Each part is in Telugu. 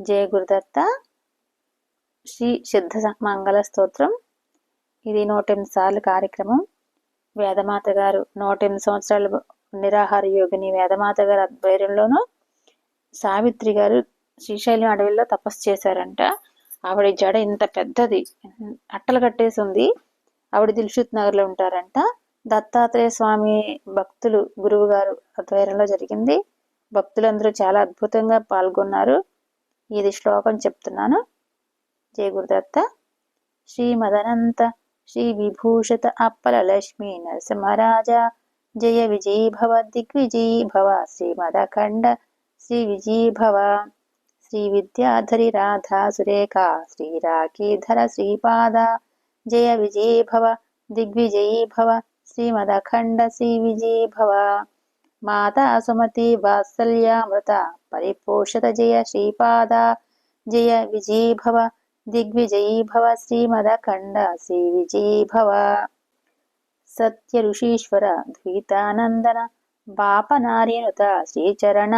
జయ గురుదత్త. శ్రీ సిద్ధ మంగళ స్తోత్రం. ఇది 108 సార్లు కార్యక్రమం. వేదమాత గారు 108 సంవత్సరాలు నిరాహార యోగిని వేదమాత గారు ఆధ్వర్యంలోనూ సావిత్రి గారు శ్రీశైలం అడవిలో తపస్సు చేశారంట. ఆవిడ జడ ఇంత పెద్దది, అట్టలు కట్టేసి ఉంది. ఆవిడ దిల్షుత్ నగర్ లో ఉంటారంట. దత్తాత్రేయ స్వామి భక్తులు గురువు గారు ఆధ్వర్యంలో జరిగింది. భక్తులందరూ చాలా అద్భుతంగా పాల్గొన్నారు. ఇది శ్లోకం చెప్తున్నాను. జయ గురుదత్త. శ్రీమదనంత శ్రీ విభూషిత అప్పల లక్ష్మీ నరసింహరాజా జయ విజయీ భవ దిగ్విజయీ భవ శ్రీమదఖండ శ్రీ విజయీ భవ. శ్రీ విద్యాధరి రాధా సురేఖా శ్రీరాఖీధర శ్రీపాద జయ విజయీ భవ దిగ్విజయీ భవ శ్రీమదఖండ శ్రీ విజయీ భవ. మాతా సుమతి వాత్సల్యామృత పరిపోషిత జయ శ్రీపాద జయ విజయీ భవ దిగ్విజయీ భవ శ్రీమదఖండ శ్రీ విజయీ భవ. సత్య ఋషీశ్వర ద్వైతానందన బాపనారీనుత శ్రీచరణ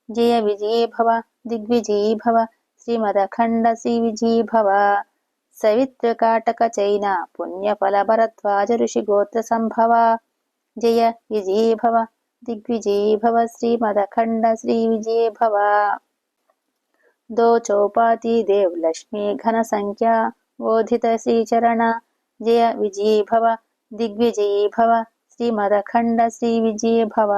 జయ విజయీ భవ దిగ్విజయీ భవ శ్రీమదఖండ శ్రీ విజయీ భవ. సవిత్రకాటక చైన పుణ్యఫల భరద్వాజ ఋషి గోత్ర సంభవ జయ విజయీ భవ దిగ్విజయీ భవ శ్రీమదఖండ శ్రీ విజయీ భవ. దో చౌపాతి దేవ్ లక్ష్మీ ఘన సంఖ్యా బోధిత శ్రీచరణ జయ విజయీ భవ దిగ్విజయీ భవ శ్రీమదఖండ శ్రీ విజయీ భవ.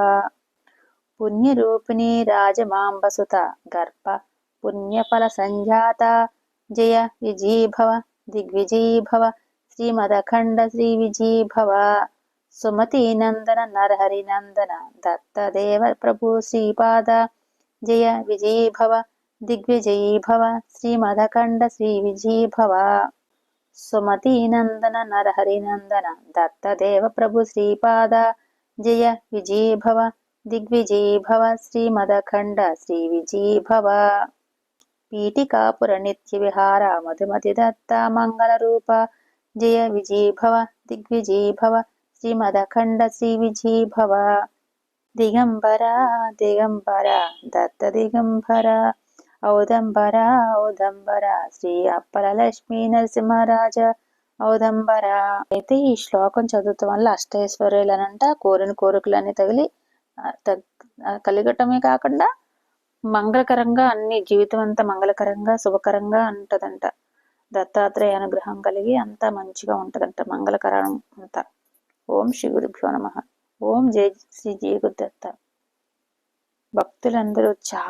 పుణ్యరూపిణి రాజమాంబసుత గర్భ పుణ్యఫల సంజాత జయ విజయీ భవ దిగ్విజయీ భవ శ్రీమదఖండ శ్రీ విజయీ భవ. సుమతి నందన నరహరి నందన దత్తదేవ ప్రభు శ్రీపాద జయ విజయీ భవ దిగ్విజయీ భవ శ్రీమదఖండ శ్రీ విజయీ భవ. సుమతి నందన నరహరి నందన దత్తదేవ ప్రభు శ్రీపాద జయ విజయీ భవ దిగ్విజయీ భవ శ్రీమదఖండ శ్రీ విజయీ భవ. పీఠికాపుర నిత్య విహార మధుమతి దత్త మంగళ రూప జయ విజయీ భవ దిగ్విజయీ భవ శ్రీమదఖండ శ్రీ విజయీ భవ. దిగంబర దిగంబర దత్త దిగంబర ఔదంబర ఔదంబర శ్రీ అప్పల లక్ష్మీ నరసింహరాజ ఔదంబర. అయితే ఈ శ్లోకం చదువుతాం వల్ల అష్టైశ్వర్యాలనంట, కోరిన కోరికలన్నీ కలిగటమే కాకుండా మంగళకరంగా అన్ని జీవితం అంతా మంగళకరంగా శుభకరంగా ఉంటదంట. దత్తాత్రేయ అనుగ్రహం కలిగి అంతా మంచిగా ఉంటదంట, మంగళకరం అంతా. ఓం శ్రీ గురుభ్యో నమః. ఓం జయ శ్రీ జయ గురుదత్త. భక్తులందరూ చాలా